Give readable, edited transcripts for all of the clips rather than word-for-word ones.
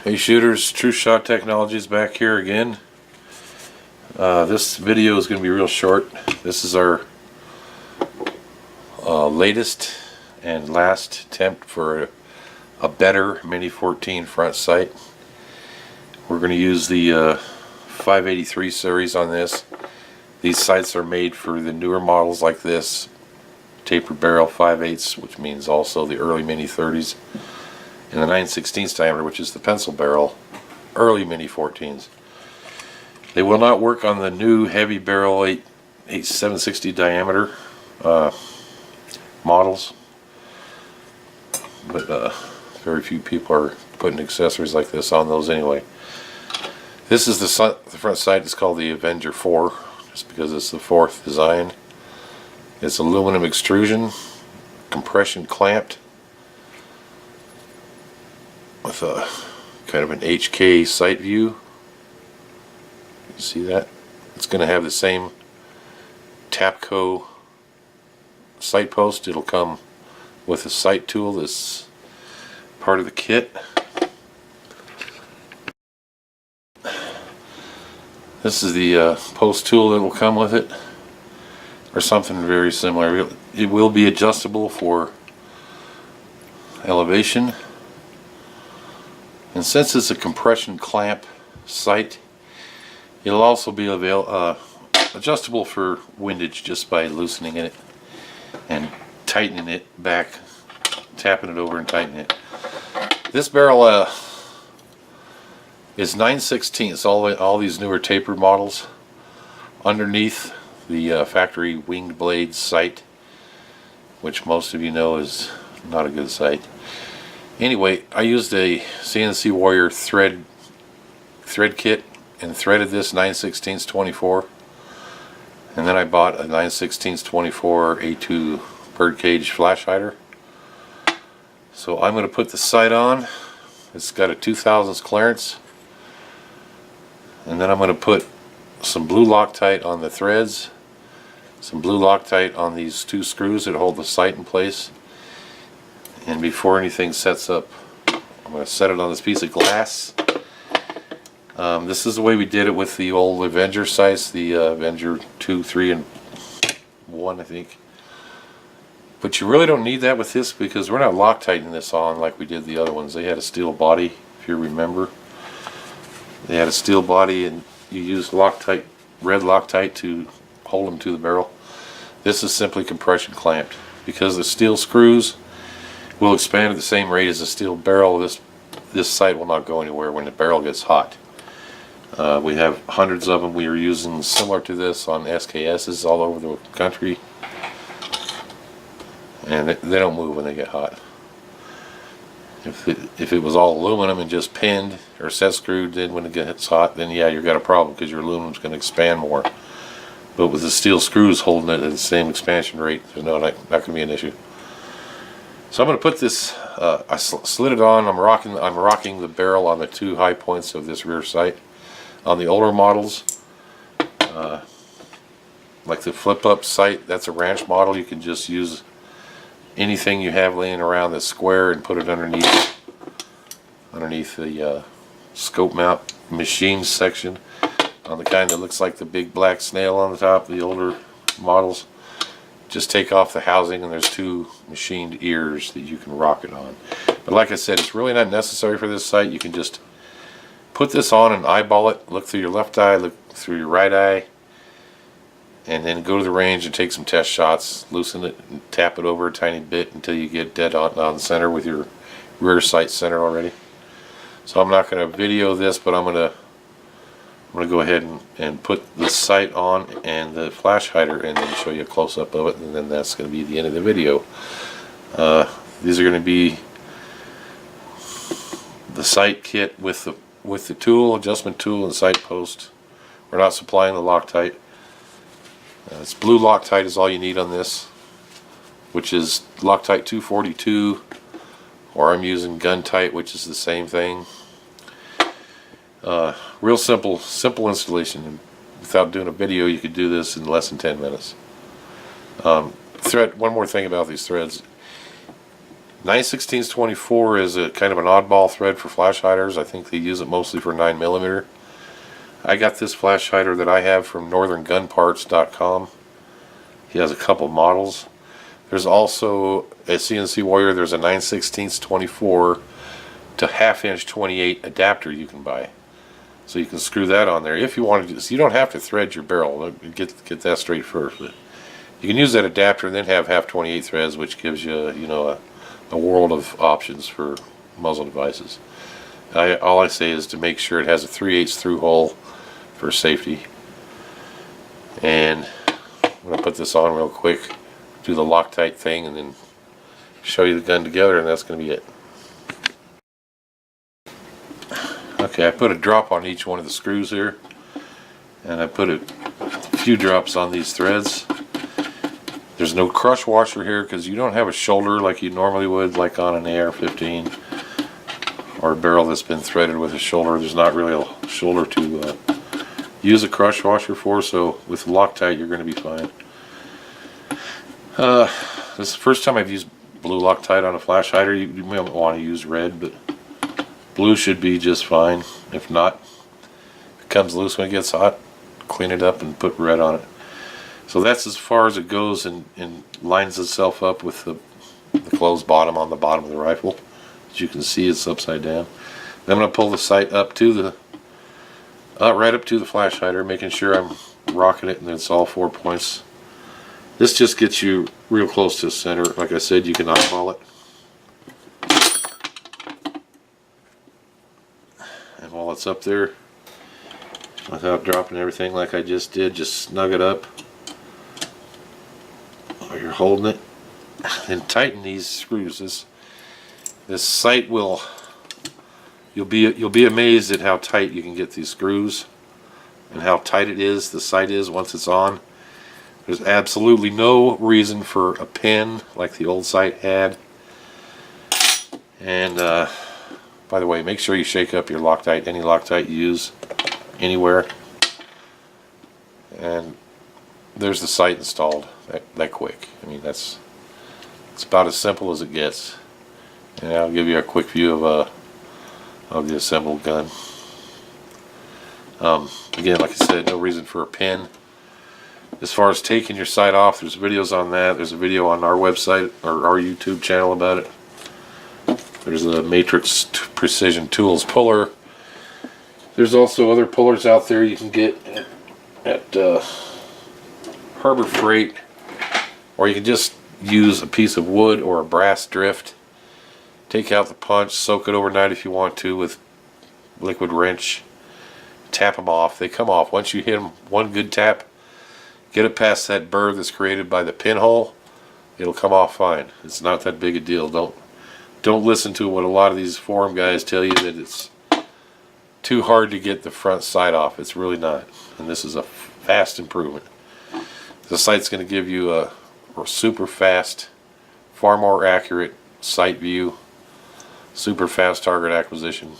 Hey shooters, Trueshot Technologies back here again. This video is going to be real short. This is our latest and last attempt for a better Mini 14 front sight. We're going to use the 583 series on this. These sights are made for the newer models like this, tapered barrel 5/8, which means also the early Mini 30s, and the 9/16 diameter, which is the pencil barrel early Mini 14s. They will not work on the new heavy barrel 760 diameter models, but very few people are putting accessories like this on those anyway. This is the front sight. It's called the Avenger 4 just because it's the fourth design. It's aluminum extrusion, compression clamped, with a kind of an HK sight view. You see that? It's going to have the same Tapco sight post. It'll come with a sight tool that's part of the kit. This is the post tool that will come with it, or something very similar. It will be adjustable for elevation. And since it's a compression clamp sight, it'll also be adjustable for windage just by loosening it and tightening it back, tapping it over and tightening it. This barrel is 9/16. All these newer tapered models. Underneath the factory winged blade sight, which most of you know is not a good sight. Anyway, I used a CNC Warrior thread kit and threaded this 9/16 24, and then I bought a 9/16 24 A2 birdcage flash hider. So I'm going to put the sight on. It's got a 2000s clearance, and then I'm going to put some blue Loctite on the threads, some blue Loctite on these two screws that hold the sight in place. And before anything sets up, I'm going to set it on this piece of glass. This is the way we did it with the old Avenger sights, the Avenger 2, 3, and 1, I think. But you really don't need that with this because we're not Loctiting this on like we did the other ones. They had a steel body, if you remember. They had a steel body and you used Loctite, red Loctite, to hold them to the barrel. This is simply compression clamped. Because the steel screws will expand at the same rate as the steel barrel, this sight will not go anywhere when the barrel gets hot. We have hundreds of them. We are using similar to this on SKSs all over the country, and they don't move when they get hot. If it was all aluminum and just pinned or set screwed, then when it gets hot, then yeah, you've got a problem because your aluminum's going to expand more. But with the steel screws holding it at the same expansion rate, there's not going to be an issue. So I'm going to put this. I slid it on. I'm rocking the barrel on the two high points of this rear sight. On the older models, like the flip-up sight, that's a ranch model. You can just use anything you have laying around that's square and put it underneath the scope mount machine section on the kind that looks like the big black snail on the top. The older models, just take off the housing and there's two machined ears that you can rock it on. But like I said, it's really not necessary for this sight. You can just put this on and eyeball it, look through your left eye, look through your right eye, and then go to the range and take some test shots, loosen it and tap it over a tiny bit until you get dead on the center with your rear sight center already. So I'm not going to video this, but I'm going to go ahead and put the sight on and the flash hider and then show you a close-up of it, and then that's going to be the end of the video. These are going to be the sight kit with the tool, adjustment tool, and sight post. We're not supplying the Loctite. It's blue Loctite is all you need on this, which is Loctite 242, or I'm using Gun Tight, which is the same thing. Real simple installation, and without doing a video you could do this in less than 10 minutes. One more thing about these threads. 9/16 24 is a kind of an oddball thread for flash hiders. I think they use it mostly for 9mm. I got this flash hider that I have from northerngunparts.com. He has a couple models. There's also a CNC Warrior. There's a 9/16 24 to 1/2" 28 adapter you can buy. So you can screw that on there if you want to do this. You don't have to thread your barrel. Get that straight first. But you can use that adapter and then have 1/2 threads, which gives you, you know, a world of options for muzzle devices. All I say is to make sure it has a 3/8 through hole for safety. And I'm going to put this on real quick, do the Loctite thing, and then show you the gun together, and that's going to be it. Okay, I put a drop on each one of the screws here, and I put a few drops on these threads. There's no crush washer here because you don't have a shoulder like you normally would, like on an AR-15 or a barrel that's been threaded with a shoulder. There's not really a shoulder to use a crush washer for, so with Loctite you're going to be fine. This is the first time I've used blue Loctite on a flash hider. You may want to use red, but blue should be just fine. If not, if it comes loose when it gets hot, clean it up and put red on it. So that's as far as it goes, and lines itself up with the closed bottom on the bottom of the rifle. As you can see, it's upside down. Then I'm going to pull the sight up to the right up to the flash hider, making sure I'm rocking it and it's all 4 points. This just gets you real close to the center. Like I said, you can eyeball it. And while it's up there, without dropping everything like I just did, just snug it up while you're holding it. And tighten these screws. This sight will, you'll be amazed at how tight you can get these screws and how tight it is, the sight is once it's on. There's absolutely no reason for a pin like the old sight had. And by the way, make sure you shake up your Loctite, any Loctite you use anywhere. And there's the sight installed that quick. I mean, it's about as simple as it gets. And I'll give you a quick view of the assembled gun. Again, like I said, no reason for a pin. As far as taking your sight off, there's videos on that. There's a video on our website or our YouTube channel about it. There's a Matrix Precision Tools puller. There's also other pullers out there you can get at Harbor Freight, or you can just use a piece of wood or a brass drift. Take out the punch, soak it overnight if you want to with liquid wrench. Tap them off. They come off. Once you hit them one good tap, get it past that burr that's created by the pinhole, it'll come off fine. It's not that big a deal. Don't listen to what a lot of these forum guys tell you, that it's too hard to get the front sight off. It's really not. And this is a vast improvement. The sight's going to give you a super fast, far more accurate sight view, super fast target acquisition.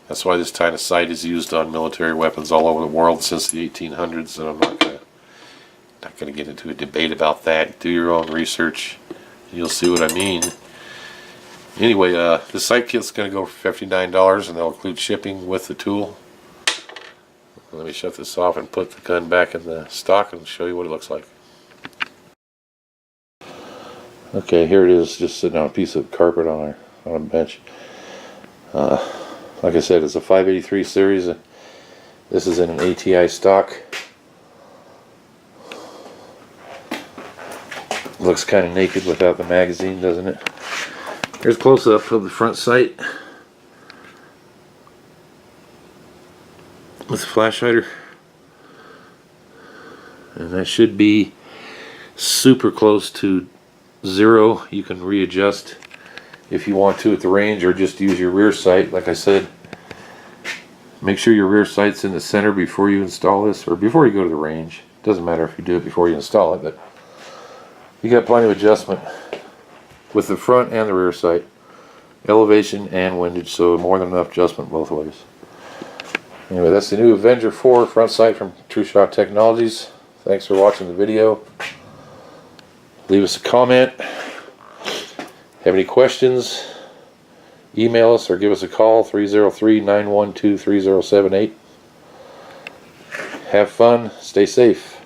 That's why this kind of sight is used on military weapons all over the world since the 1800s, and I'm not going to get into a debate about that. Do your own research, and you'll see what I mean. Anyway, the sight kit's going to go for $59, and they'll include shipping with the tool. Let me shut this off and put the gun back in the stock and show you what it looks like. Okay, here it is, just sitting on a piece of carpet on a bench. Like I said, it's a 583 series. This is in an ATI stock. Looks kind of naked without the magazine, doesn't it? Here's a close-up of the front sight with the flash hider. And that should be super close to 0. You can readjust if you want to at the range, or just use your rear sight. Like I said, make sure your rear sight's in the center before you install this, or before you go to the range. Doesn't matter if you do it before you install it, but you got plenty of adjustment with the front and the rear sight, elevation and windage, so more than enough adjustment both ways. Anyway, that's the new Avenger 4 front sight from Trueshot Technologies. Thanks for watching the video. Leave us a comment. Have any questions? Email us or give us a call, 303-912-3078. Have fun, stay safe.